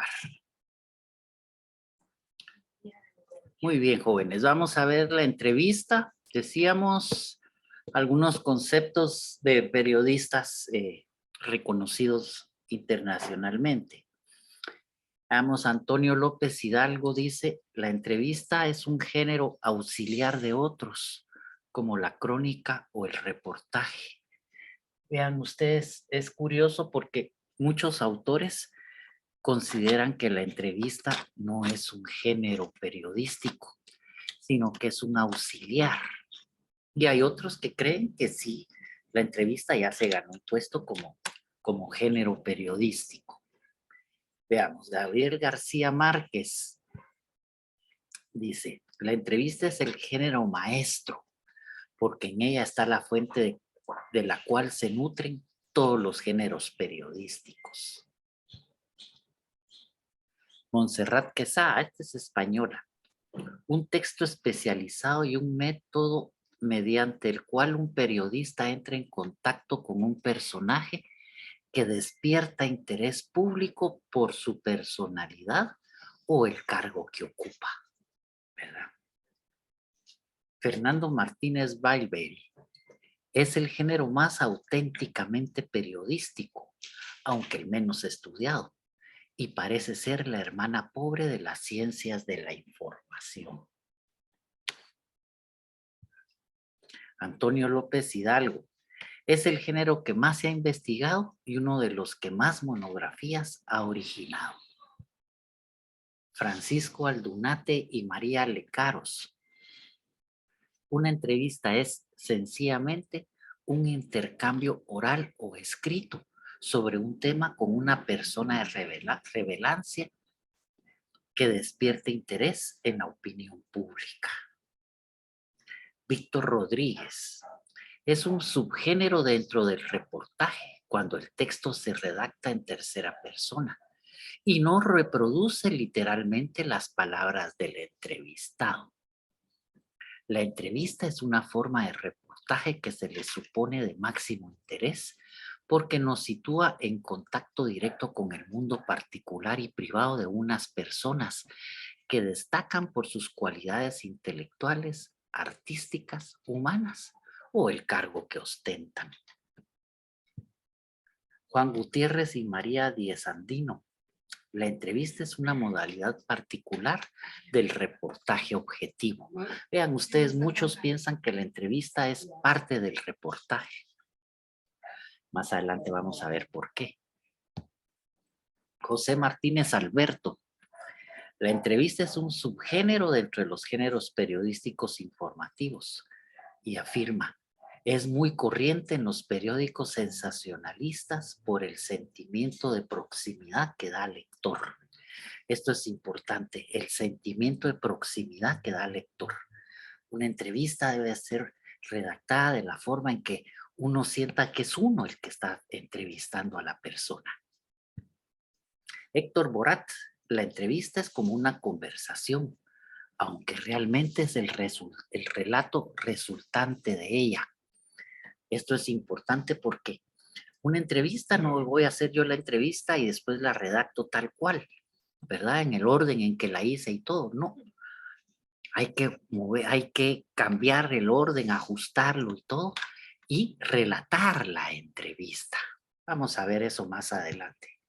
grabar. Muy bien, jóvenes. Vamos a ver la entrevista. Decíamos algunos conceptos de periodistas reconocidos internacionalmente. Vamos, Antonio López Hidalgo dice, la entrevista es un género auxiliar de otros, como la crónica o el reportaje. Vean ustedes, es curioso porque muchos autores consideran que la entrevista no es un género periodístico, sino que es un auxiliar. Y hay otros que creen que sí, la entrevista ya se ganó un puesto como género periodístico. Veamos, Gabriel García Márquez dice, la entrevista es el género maestro, porque en ella está la fuente de la cual se nutren todos los géneros periodísticos. Montserrat Quesada, esta es española. Un texto especializado y un método mediante el cual un periodista entra en contacto con un personaje que despierta interés público por su personalidad o el cargo que ocupa, ¿verdad? Fernando Martínez Balberi. Es el género más auténticamente periodístico, aunque el menos estudiado, y parece ser la hermana pobre de las ciencias de la información. Antonio López Hidalgo. Es el género que más se ha investigado y uno de los que más monografías ha originado. Francisco Aldunate y María Lecaros. Una entrevista es sencillamente un intercambio oral o escrito sobre un tema con una persona de relevancia que despierte interés en la opinión pública. Víctor Rodríguez. Es un subgénero dentro del reportaje cuando el texto se redacta en tercera persona y no reproduce literalmente las palabras del entrevistado. La entrevista es una forma de reportaje que se le supone de máximo interés porque nos sitúa en contacto directo con el mundo particular y privado de unas personas que destacan por sus cualidades intelectuales, artísticas, humanas o el cargo que ostentan. Juan Gutiérrez y María Díez Andino. La entrevista es una modalidad particular del reportaje objetivo. Vean ustedes, muchos piensan que la entrevista es parte del reportaje. Más adelante vamos a ver por qué. José Martínez Alberto. La entrevista es un subgénero dentro de los géneros periodísticos informativos y afirma, es muy corriente en los periódicos sensacionalistas por el sentimiento de proximidad que da al lector. Esto es importante, el sentimiento de proximidad que da al lector. Una entrevista debe ser redactada de la forma en que uno sienta que es uno el que está entrevistando a la persona. Héctor Borat, la entrevista es como una conversación, aunque realmente es el relato resultante de ella. Esto es importante porque una entrevista no voy a hacer yo la entrevista y después la redacto tal cual, ¿verdad? En el orden en que la hice y todo, no. Hay que cambiar el orden, ajustarlo y todo y relatar la entrevista. Vamos a ver eso más adelante.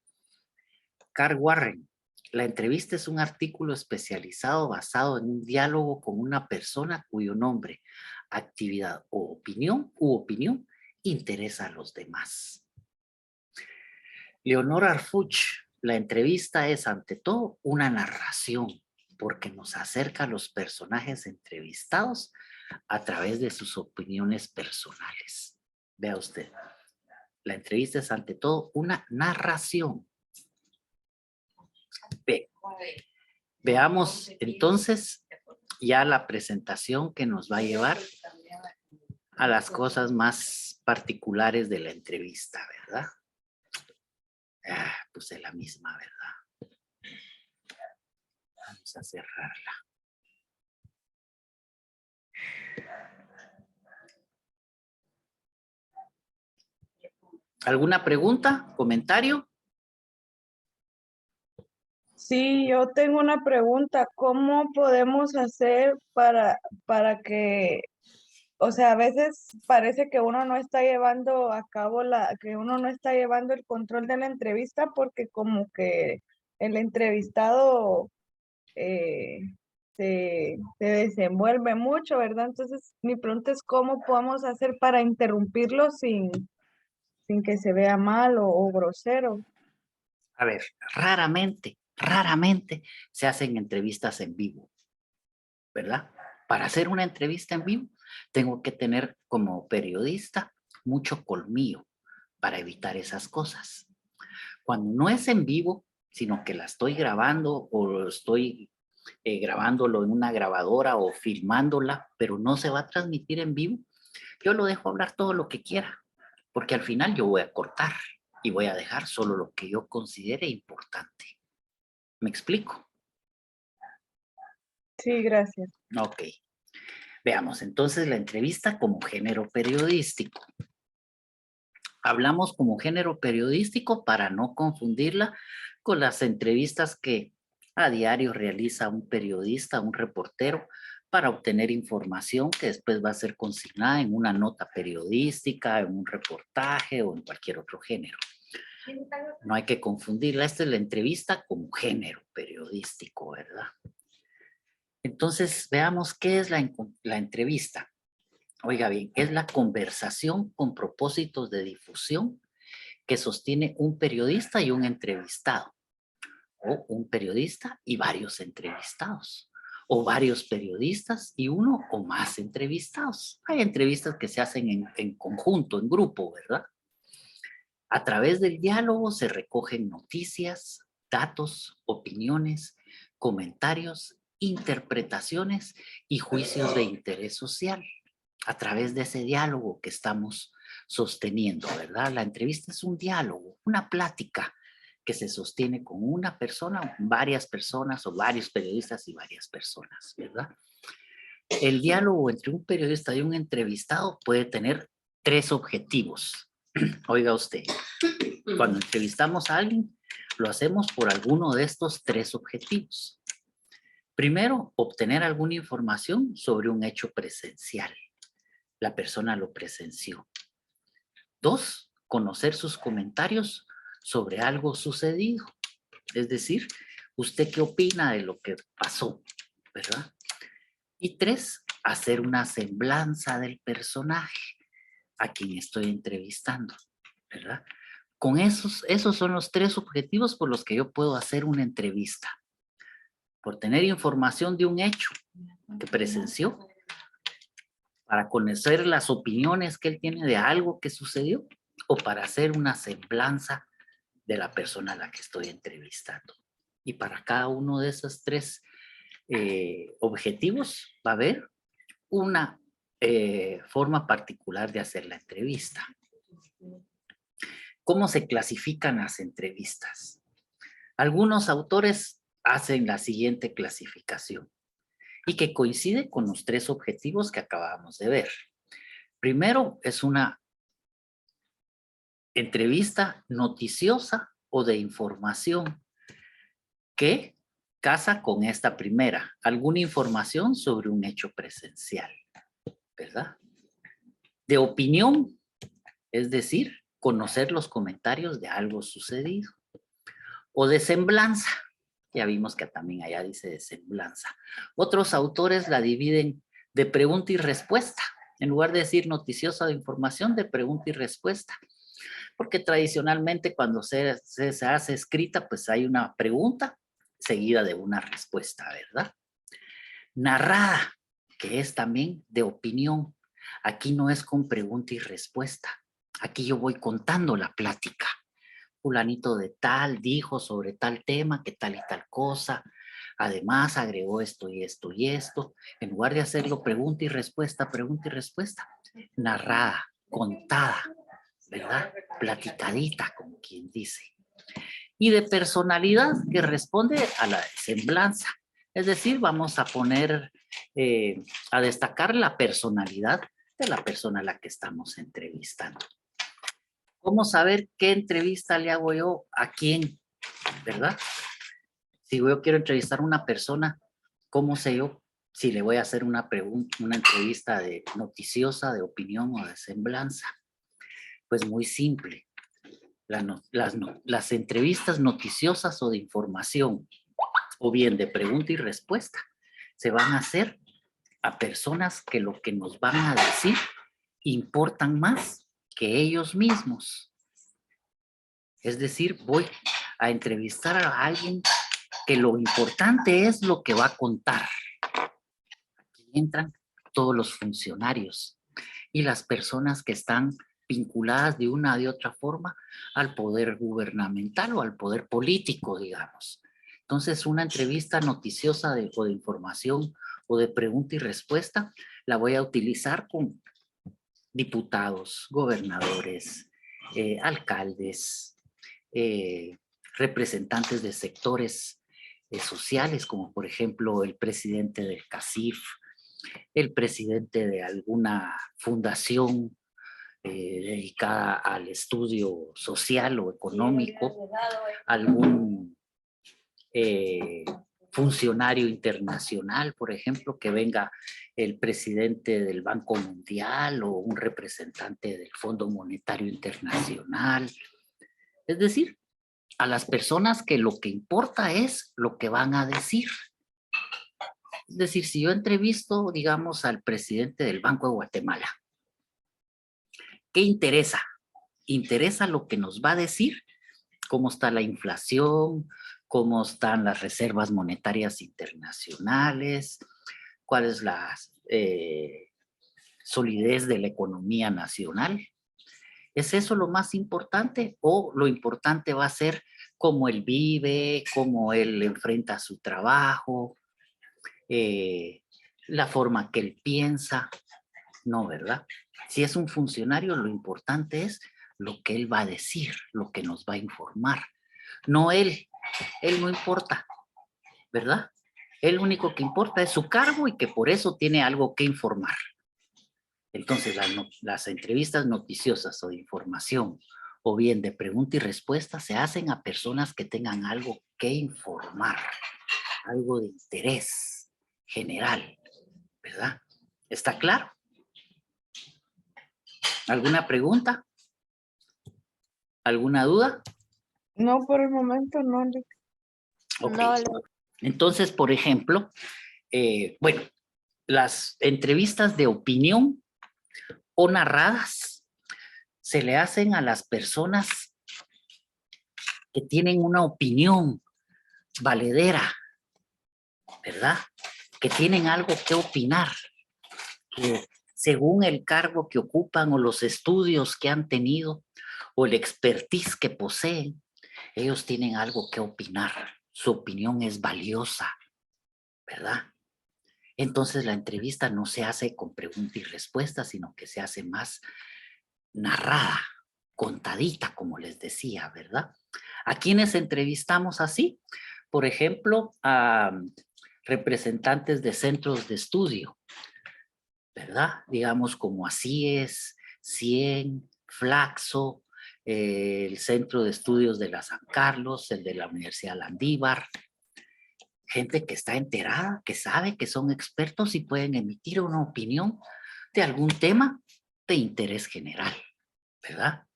Carl Warren. La entrevista es un artículo especializado basado en un diálogo con una persona cuyo nombre, actividad u opinión interesa a los demás. Leonor Arfuch, la entrevista es ante todo una narración porque nos acerca a los personajes entrevistados a través de sus opiniones personales. Vea usted, la entrevista es ante todo una narración. Veamos entonces ya la presentación que nos va a llevar a las cosas más particulares de la entrevista, ¿verdad? Puse la misma, ¿verdad? Vamos a cerrarla. ¿Alguna pregunta? ¿Comentario? Sí, yo tengo una pregunta. ¿Cómo podemos hacer para que, o sea, a veces parece que uno no está llevando a cabo que uno no está llevando el control de la entrevista porque como que el entrevistado eh, se desenvuelve mucho, ¿verdad? Entonces, mi pregunta es cómo podemos hacer para interrumpirlo sin que se vea mal o grosero. A ver, raramente se hacen entrevistas en vivo, ¿verdad? Para hacer una entrevista en vivo, tengo que tener como periodista mucho colmillo para evitar esas cosas. Cuando no es en vivo, sino que la estoy grabando o estoy grabándolo en una grabadora o filmándola, pero no se va a transmitir en vivo, yo lo dejo hablar todo lo que quiera, porque al final yo voy a cortar y voy a dejar solo lo que yo considere importante. ¿Me explico? Sí, gracias. Ok. Veamos entonces la entrevista como género periodístico. Hablamos como género periodístico para no confundirla con las entrevistas que a diario realiza un periodista, un reportero, para obtener información que después va a ser consignada en una nota periodística, en un reportaje o en cualquier otro género. No hay que confundirla. Esta es la entrevista como género periodístico, ¿verdad? Entonces, veamos qué es la entrevista. Oiga bien, es la conversación con propósitos de difusión que sostiene un periodista y un entrevistado, o un periodista y varios entrevistados, o varios periodistas y uno o más entrevistados. Hay entrevistas que se hacen en conjunto, en grupo, ¿verdad? A través del diálogo se recogen noticias, datos, opiniones, comentarios, interpretaciones y juicios de interés social. A través de ese diálogo que estamos sosteniendo, ¿verdad? La entrevista es un diálogo, una plática que se sostiene con una persona, varias personas o varios periodistas y varias personas, ¿verdad? El diálogo entre un periodista y un entrevistado puede tener tres objetivos. Oiga usted, cuando entrevistamos a alguien, lo hacemos por alguno de estos tres objetivos. Primero, obtener alguna información sobre un hecho presencial. La persona lo presenció. Dos, conocer sus comentarios sobre algo sucedido. Es decir, ¿usted qué opina de lo que pasó? ¿Verdad? Y tres, hacer una semblanza del personaje a quien estoy entrevistando, ¿verdad? Con esos son los tres objetivos por los que yo puedo hacer una entrevista. Por tener información de un hecho que presenció, para conocer las opiniones que él tiene de algo que sucedió, o para hacer una semblanza de la persona a la que estoy entrevistando. Y para cada uno de esos tres objetivos va a haber una forma particular de hacer la entrevista. ¿Cómo se clasifican las entrevistas? Algunos autores hacen la siguiente clasificación y que coincide con los tres objetivos que acabamos de ver. Primero, es una entrevista noticiosa o de información que casa con esta primera, alguna información sobre un hecho presencial, ¿verdad? De opinión, es decir, conocer los comentarios de algo sucedido. O de semblanza, ya vimos que también allá dice de semblanza. Otros autores la dividen de pregunta y respuesta, en lugar de decir noticiosa de información, de pregunta y respuesta. Porque tradicionalmente cuando se hace escrita, pues hay una pregunta seguida de una respuesta, ¿verdad? Narrada, que es también de opinión. Aquí no es con pregunta y respuesta. Aquí yo voy contando la plática. Fulanito de tal dijo sobre tal tema, que tal y tal cosa. Además agregó esto y esto y esto. En lugar de hacerlo pregunta y respuesta, narrada, contada, ¿verdad? Platicadita, como quien dice. Y de personalidad que responde a la semblanza. Es decir, vamos a poner, a destacar la personalidad de la persona a la que estamos entrevistando. ¿Cómo saber qué entrevista le hago yo a quién? ¿Verdad? Si yo quiero entrevistar a una persona, ¿cómo sé yo si le voy a hacer una pregunta, una entrevista de noticiosa, de opinión o de semblanza? Pues muy simple. Las entrevistas noticiosas o de información, o bien de pregunta y respuesta, se van a hacer a personas que lo que nos van a decir importan más que ellos mismos. Es decir, voy a entrevistar a alguien que lo importante es lo que va a contar. Aquí entran todos los funcionarios y las personas que están vinculadas de una de otra forma al poder gubernamental o al poder político, digamos. Entonces, una entrevista noticiosa o de información o de pregunta y respuesta la voy a utilizar con diputados, gobernadores, alcaldes, representantes de sectores sociales, como por ejemplo el presidente del CACIF, el presidente de alguna fundación dedicada al estudio social o económico, algún funcionario internacional, por ejemplo, que venga el presidente del Banco Mundial o un representante del Fondo Monetario Internacional. Es decir, a las personas que lo que importa es lo que van a decir. Es decir, si yo entrevisto, digamos, al presidente del Banco de Guatemala, ¿qué interesa? Interesa lo que nos va a decir, cómo está la inflación, cómo están las reservas monetarias internacionales, cuál es la solidez de la economía nacional. ¿Es eso lo más importante? ¿O lo importante va a ser cómo él vive, cómo él enfrenta su trabajo, la forma que él piensa? No, ¿verdad? Si es un funcionario, lo importante es lo que él va a decir, lo que nos va a informar. No él no importa, ¿verdad? Él lo único que importa es su cargo y que por eso tiene algo que informar. Entonces, las entrevistas noticiosas o de información o bien de pregunta y respuesta se hacen a personas que tengan algo que informar, algo de interés general, ¿verdad? ¿Está claro? ¿Alguna pregunta? ¿Alguna duda? No, por el momento no. Ok. No, Entonces, por ejemplo, bueno, las entrevistas de opinión o narradas se le hacen a las personas que tienen una opinión valedera, ¿verdad? Que tienen algo que opinar, que según el cargo que ocupan o los estudios que han tenido o el expertise que poseen, ellos tienen algo que opinar. Su opinión es valiosa, ¿verdad? Entonces la entrevista no se hace con pregunta y respuesta, sino que se hace más narrada, contadita, como les decía, ¿verdad? ¿A quiénes entrevistamos así? Por ejemplo, a representantes de centros de estudio, ¿verdad? Digamos como ACIES, CIEN, Flaxo, el Centro de Estudios de la San Carlos, el de la Universidad Landívar. Gente que está enterada, que sabe que son expertos y pueden emitir una opinión de algún tema de interés general, ¿verdad?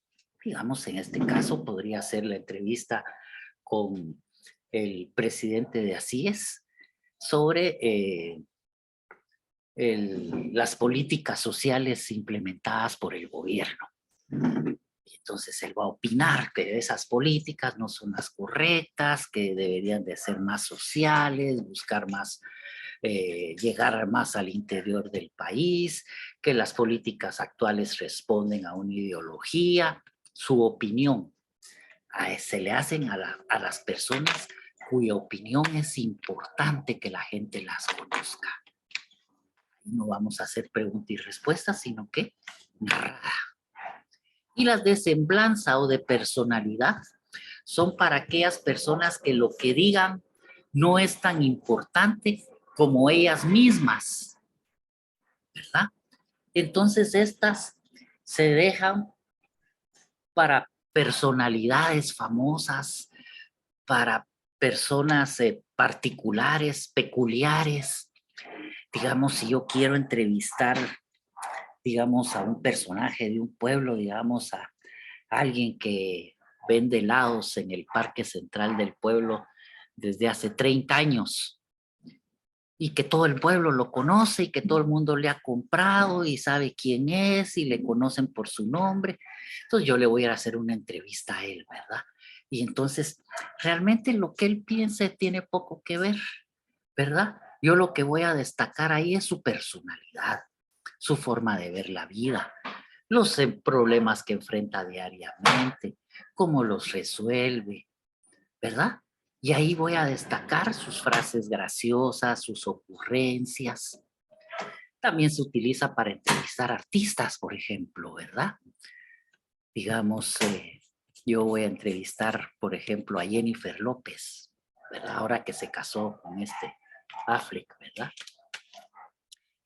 Digamos, en este caso podría ser la entrevista con el presidente de ACIES sobre las políticas sociales implementadas por el gobierno. Y entonces él va a opinar que esas políticas no son las correctas, que deberían de ser más sociales, buscar más, llegar más al interior del país, que las políticas actuales responden a una ideología. Su opinión se le hacen a las personas cuya opinión es importante que la gente las conozca. No vamos a hacer preguntas y respuestas, sino que narrada. Y las de semblanza o de personalidad son para aquellas personas que lo que digan no es tan importante como ellas mismas, ¿verdad? Entonces estas se dejan para personalidades famosas, para personas particulares, peculiares. Digamos, si yo quiero entrevistar, digamos, a un personaje de un pueblo, digamos, a alguien que vende helados en el parque central del pueblo desde hace 30 años y que todo el pueblo lo conoce y que todo el mundo le ha comprado y sabe quién es y le conocen por su nombre. Entonces yo le voy a hacer una entrevista a él, ¿verdad? Y entonces realmente lo que él piense tiene poco que ver, ¿verdad? Yo lo que voy a destacar ahí es su personalidad, su forma de ver la vida, los problemas que enfrenta diariamente, cómo los resuelve, ¿verdad? Y ahí voy a destacar sus frases graciosas, sus ocurrencias. También se utiliza para entrevistar artistas, por ejemplo, ¿verdad? Digamos, yo voy a entrevistar, por ejemplo, a Jennifer López, ¿verdad? Ahora que se casó con este Affleck, ¿verdad?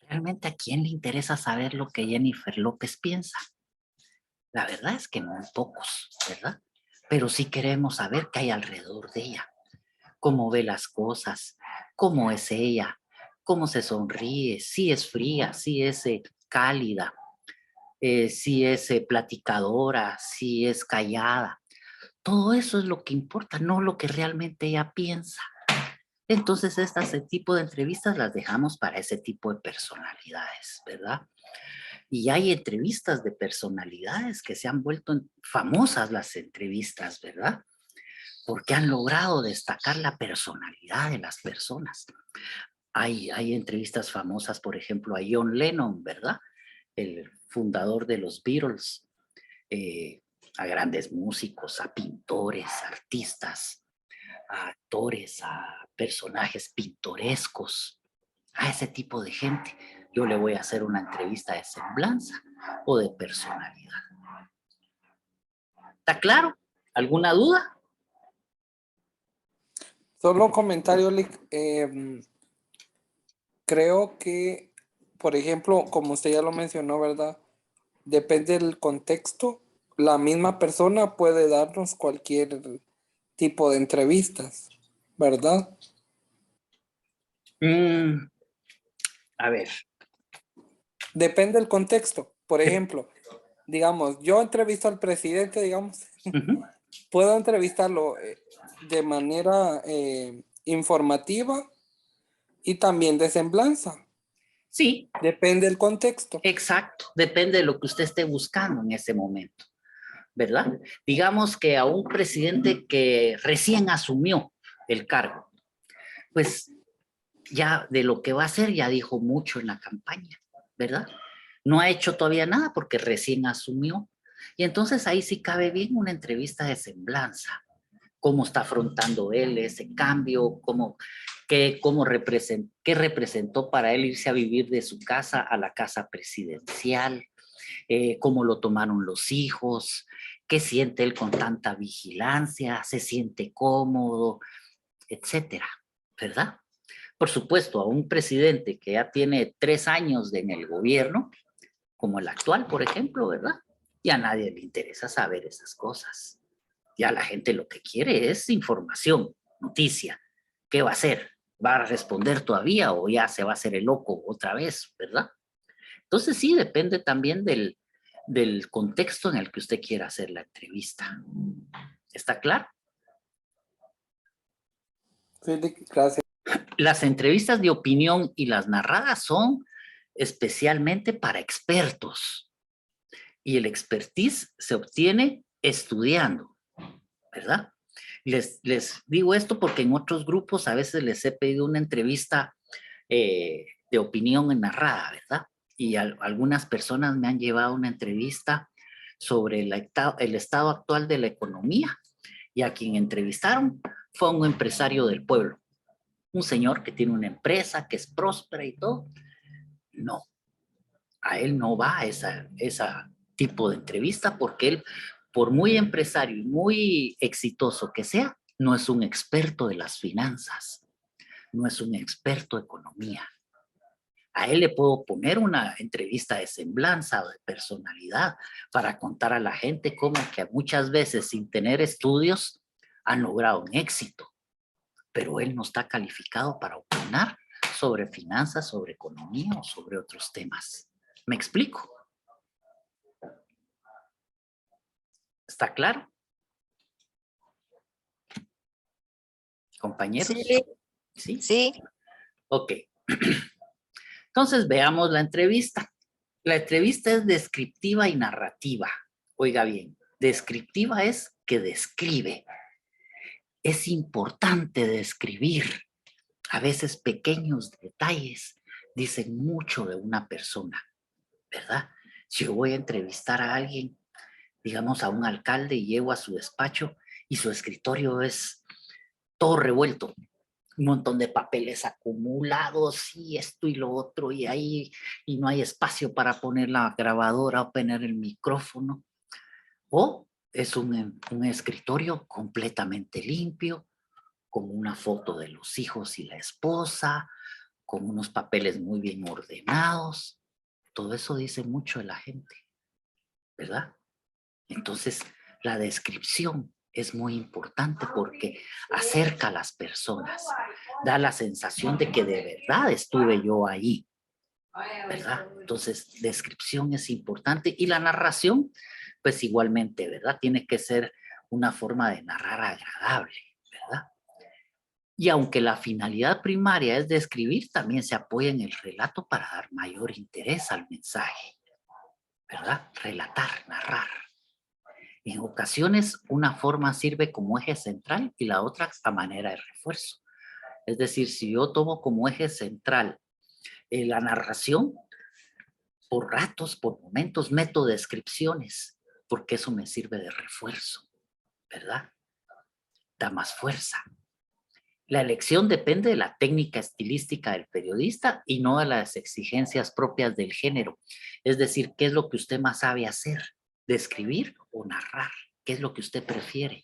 ¿Realmente a quién le interesa saber lo que Jennifer López piensa? La verdad es que muy pocos, ¿verdad? Pero sí queremos saber qué hay alrededor de ella, cómo ve las cosas, cómo es ella, cómo se sonríe, si es fría, si es cálida, si es platicadora, si es callada. Todo eso es lo que importa, no lo que realmente ella piensa. Entonces, este tipo de entrevistas las dejamos para ese tipo de personalidades, ¿verdad? Y hay entrevistas de personalidades que se han vuelto famosas las entrevistas, ¿verdad? Porque han logrado destacar la personalidad de las personas. Hay entrevistas famosas, por ejemplo, a John Lennon, ¿verdad? El fundador de los Beatles, eh, a grandes músicos, a pintores, artistas, a actores, a personajes pintorescos, a ese tipo de gente. Yo le voy a hacer una entrevista de semblanza o de personalidad. ¿Está claro? ¿Alguna duda? Solo un comentario, Lick. Creo que, por ejemplo, como usted ya lo mencionó, ¿verdad? Depende del contexto. La misma persona puede darnos cualquier tipo de entrevistas, ¿verdad? A ver. Depende del contexto. Por ejemplo, digamos, yo entrevisto al presidente, digamos, puedo entrevistarlo de manera informativa y también de semblanza. Sí, Depende del contexto. exacto. Depende de lo que usted esté buscando en ese momento, ¿verdad? Digamos que a un presidente que recién asumió el cargo, pues ya de lo que va a hacer ya dijo mucho en la campaña, ¿verdad? No ha hecho todavía nada porque recién asumió. Y entonces ahí sí cabe bien una entrevista de semblanza. Cómo está afrontando él ese cambio, qué representó para él irse a vivir de su casa a la casa presidencial, cómo lo tomaron los hijos, qué siente él con tanta vigilancia, se siente cómodo, etcétera, ¿verdad? Por supuesto, a un presidente que ya tiene 3 años en el gobierno, como el actual, por ejemplo, ¿verdad? Ya a nadie le interesa saber esas cosas. Ya la gente lo que quiere es información, noticia. ¿Qué va a hacer? ¿Va a responder todavía o ya se va a hacer el loco otra vez, verdad? Entonces sí, depende también del contexto en el que usted quiera hacer la entrevista. ¿Está claro? Sí, gracias. Las entrevistas de opinión y las narradas son especialmente para expertos. Y el expertise se obtiene estudiando, ¿verdad? Les digo esto porque en otros grupos a veces les he pedido una entrevista de opinión narrada, ¿verdad? Y algunas personas me han llevado una entrevista sobre el estado actual de la economía y a quien entrevistaron fue un empresario del pueblo, un señor que tiene una empresa, que es próspera y todo. No, a él no va esa tipo de entrevista porque él, por muy empresario y muy exitoso que sea, no es un experto de las finanzas, no es un experto de economía. A él le puedo poner una entrevista de semblanza o de personalidad para contar a la gente cómo que muchas veces sin tener estudios han logrado un éxito, pero él no está calificado para opinar sobre finanzas, sobre economía o sobre otros temas. ¿Me explico? ¿Está claro? Compañeros. Sí, ¿Sí? sí. Ok. Entonces veamos la entrevista. La entrevista es descriptiva y narrativa. Oiga bien, descriptiva es que describe. Es importante describir. A veces pequeños detalles dicen mucho de una persona, ¿verdad? Si yo voy a entrevistar a alguien, digamos a un alcalde, y llego a su despacho y su escritorio es todo revuelto, un montón de papeles acumulados y esto y lo otro y ahí, y no hay espacio para poner la grabadora o poner el micrófono. O es un escritorio completamente limpio, con una foto de los hijos y la esposa, con unos papeles muy bien ordenados. Todo eso dice mucho de la gente, ¿verdad? Entonces, la descripción es muy importante porque acerca a las personas, da la sensación de que de verdad estuve yo ahí, ¿verdad? Entonces, descripción es importante y la narración, pues igualmente, ¿verdad? Tiene que ser una forma de narrar agradable, ¿verdad? Y aunque la finalidad primaria es describir, también se apoya en el relato para dar mayor interés al mensaje, ¿verdad? Relatar, narrar. En ocasiones, una forma sirve como eje central y la otra a manera de refuerzo. Es decir, si yo tomo como eje central la narración, por ratos, por momentos, meto descripciones, porque eso me sirve de refuerzo, ¿verdad? Da más fuerza. La elección depende de la técnica estilística del periodista y no de las exigencias propias del género. Es decir, ¿qué es lo que usted más sabe hacer? ¿Describir o narrar? ¿Qué es lo que usted prefiere?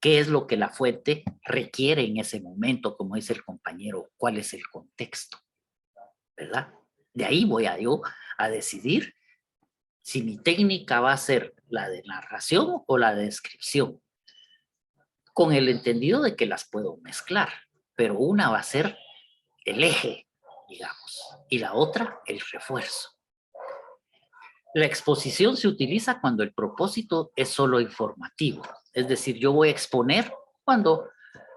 ¿Qué es lo que la fuente requiere en ese momento? Como dice el compañero, ¿cuál es el contexto? ¿Verdad? De ahí voy yo a decidir si mi técnica va a ser la de narración o la de descripción, con el entendido de que las puedo mezclar, pero una va a ser el eje, digamos, y la otra el refuerzo. La exposición se utiliza cuando el propósito es solo informativo, es decir, yo voy a exponer cuando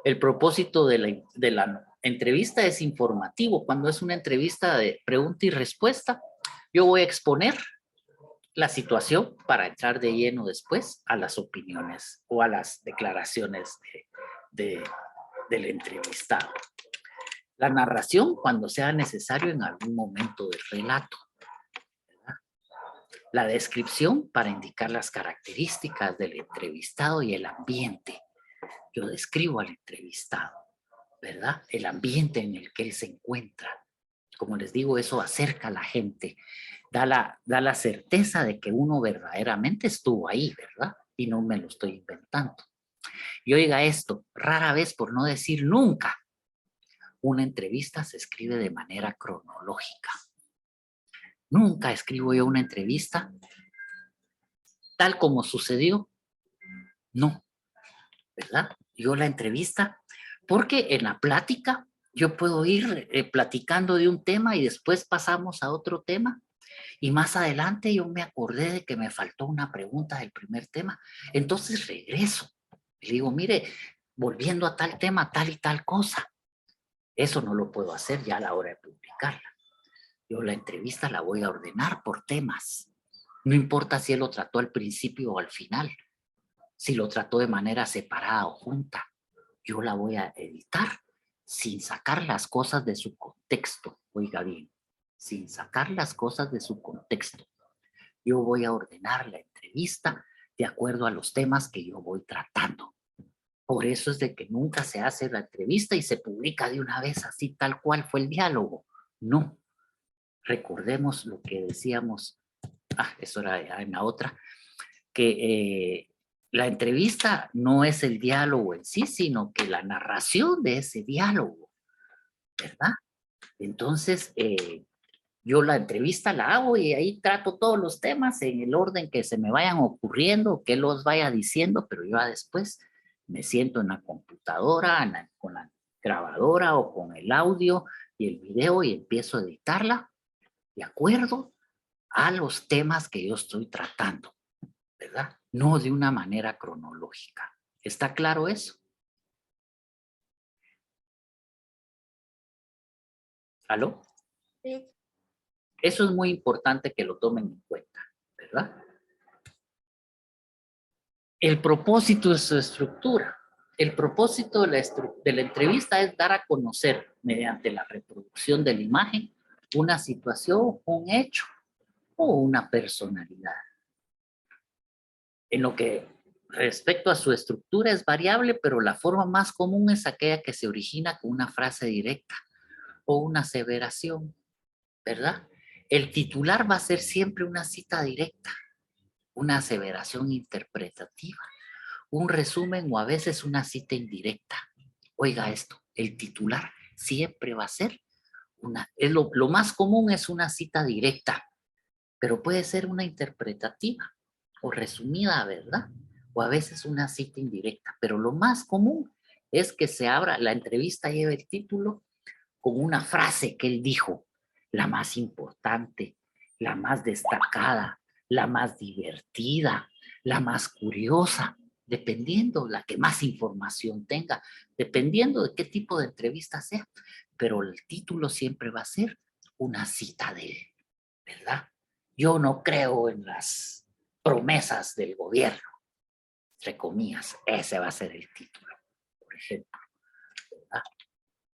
el propósito de la entrevista es informativo, cuando es una entrevista de pregunta y respuesta, yo voy a exponer la situación para entrar de lleno después a las opiniones o a las declaraciones del entrevistado. La narración cuando sea necesario en algún momento del relato. ¿Verdad? La descripción para indicar las características del entrevistado y el ambiente. Yo describo al entrevistado, ¿verdad? El ambiente en el que él se encuentra. Como les digo, eso acerca a la gente, da la certeza de que uno verdaderamente estuvo ahí, ¿verdad? Y no me lo estoy inventando. Y oiga esto, rara vez, por no decir nunca, una entrevista se escribe de manera cronológica. Nunca escribo yo una entrevista tal como sucedió. No, ¿verdad? Yo la entrevista, porque en la plática yo puedo ir platicando de un tema y después pasamos a otro tema. Y más adelante yo me acordé de que me faltó una pregunta del primer tema. Entonces regreso. Y le digo, mire, volviendo a tal tema, tal y tal cosa. Eso no lo puedo hacer ya a la hora de publicarla. Yo la entrevista la voy a ordenar por temas. No importa si él lo trató al principio o al final. Si lo trató de manera separada o junta. Yo la voy a editar sin sacar las cosas de su contexto. Oiga bien, sin sacar las cosas de su contexto. Yo voy a ordenar la entrevista de acuerdo a los temas que yo voy tratando. Por eso es de que nunca se hace la entrevista y se publica de una vez así tal cual fue el diálogo. No. Recordemos lo que decíamos, eso era ya en la otra, que la entrevista no es el diálogo en sí, sino que la narración de ese diálogo, ¿verdad? Entonces, yo la entrevista la hago y ahí trato todos los temas en el orden que se me vayan ocurriendo, que los vaya diciendo, pero yo después Me siento en la computadora, con la grabadora o con el audio y el video y empiezo a editarla de acuerdo a los temas que yo estoy tratando, ¿verdad? No de una manera cronológica. ¿Está claro eso? ¿Aló? Sí. Eso es muy importante que lo tomen en cuenta, ¿verdad? El propósito de su estructura. El propósito de la entrevista es dar a conocer, mediante la reproducción de la imagen, una situación, un hecho o una personalidad. En lo que respecto a su estructura es variable, pero la forma más común es aquella que se origina con una frase directa o una aseveración, ¿verdad? El titular va a ser siempre una cita directa, una aseveración interpretativa, un resumen o a veces una cita indirecta. Oiga esto, el titular siempre va a ser lo más común es una cita directa, pero puede ser una interpretativa o resumida, ¿verdad? O a veces una cita indirecta, pero lo más común es que se abra, la entrevista lleve el título con una frase que él dijo, la más importante, la más destacada, la más divertida, la más curiosa, dependiendo la que más información tenga, dependiendo de qué tipo de entrevista sea, pero el título siempre va a ser una cita de él, ¿verdad? Yo no creo en las promesas del gobierno, entre comillas, ese va a ser el título, por ejemplo, ¿verdad?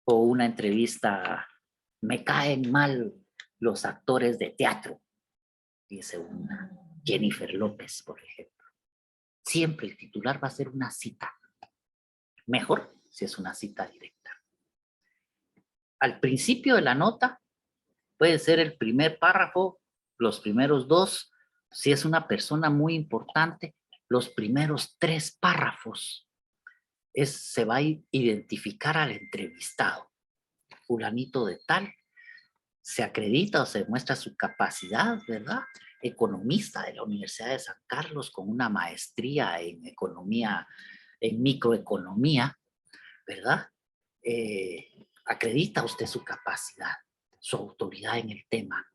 O una entrevista, me caen mal los actores de teatro, dice una Jennifer López, por ejemplo. Siempre el titular va a ser una cita. Mejor si es una cita directa. Al principio de la nota puede ser el primer párrafo, los primeros dos, si es una persona muy importante, los primeros 3 párrafos. Se va a identificar al entrevistado. Fulanito de tal, se acredita o se demuestra su capacidad, ¿verdad? Economista de la Universidad de San Carlos con una maestría en economía, en microeconomía, ¿verdad? Acredita usted su capacidad, su autoridad en el tema,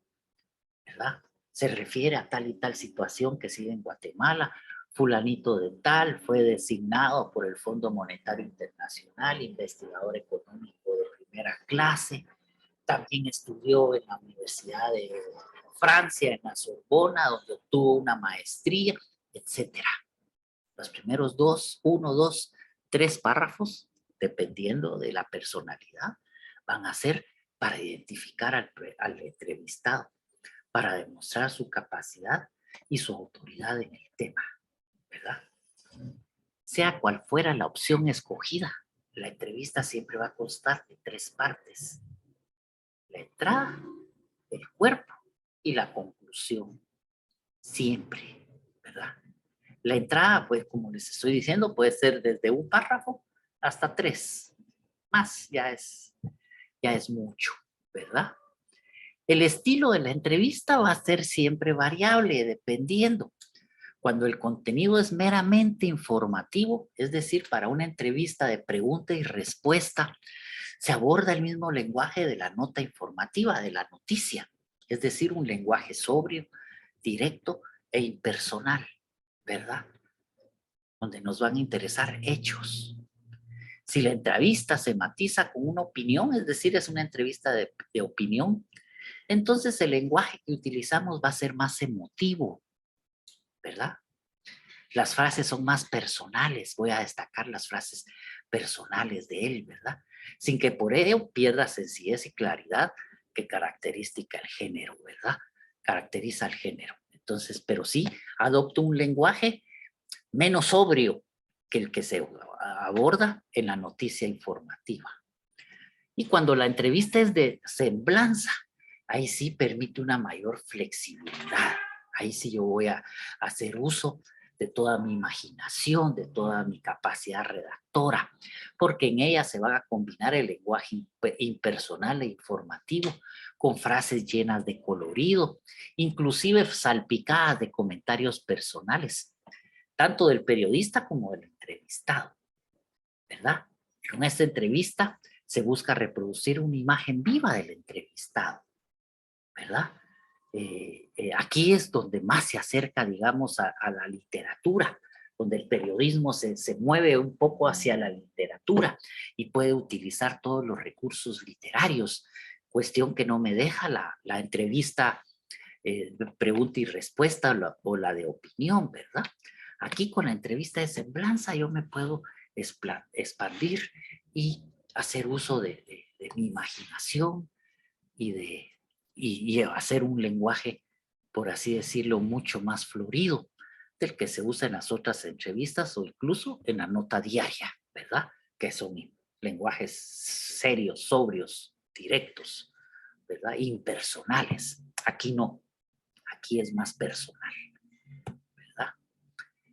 ¿verdad? Se refiere a tal y tal situación que sigue en Guatemala. Fulanito de tal fue designado por el Fondo Monetario Internacional, investigador económico de primera clase. También estudió en la Universidad de Francia, en la Sorbona, donde obtuvo una maestría, etcétera. Los primeros 2, 1, 2, 3 párrafos, dependiendo de la personalidad, van a ser para identificar al entrevistado, para demostrar su capacidad y su autoridad en el tema, ¿verdad? Sea cual fuera la opción escogida, la entrevista siempre va a constar de 3 partes: la entrada, el cuerpo y la conclusión. Siempre, ¿verdad? La entrada, pues como les estoy diciendo, puede ser desde un párrafo hasta 3. Más ya es mucho, ¿verdad? El estilo de la entrevista va a ser siempre variable, dependiendo. Cuando el contenido es meramente informativo, es decir, para una entrevista de pregunta y respuesta, se aborda el mismo lenguaje de la nota informativa, de la noticia, es decir, un lenguaje sobrio, directo e impersonal, ¿verdad? Donde nos van a interesar hechos. Si la entrevista se matiza con una opinión, es decir, es una entrevista de opinión, entonces el lenguaje que utilizamos va a ser más emotivo, ¿verdad? Las frases son más personales, voy a destacar las frases personales de él, ¿verdad? Sin que por ello pierda sencillez y claridad que caracteriza el género, ¿verdad? Caracteriza al género. Entonces, pero sí adopta un lenguaje menos sobrio que el que se aborda en la noticia informativa. Y cuando la entrevista es de semblanza, ahí sí permite una mayor flexibilidad. Ahí sí yo voy a hacer uso de toda mi imaginación, de toda mi capacidad redactora, porque en ella se va a combinar el lenguaje impersonal e informativo con frases llenas de colorido, inclusive salpicadas de comentarios personales, tanto del periodista como del entrevistado. ¿verdad? Con esta entrevista se busca reproducir una imagen viva del entrevistado, ¿verdad? Aquí es donde más se acerca, digamos, a la literatura, donde el periodismo se mueve un poco hacia la literatura y puede utilizar todos los recursos literarios, cuestión que no me deja la entrevista pregunta y respuesta o la de opinión, ¿verdad? Aquí con la entrevista de semblanza yo me puedo expandir y hacer uso de mi imaginación y hacer un lenguaje, por así decirlo, mucho más florido del que se usa en las otras entrevistas o incluso en la nota diaria, ¿verdad? Que son lenguajes serios, sobrios, directos, ¿verdad? Impersonales. Aquí no, aquí es más personal.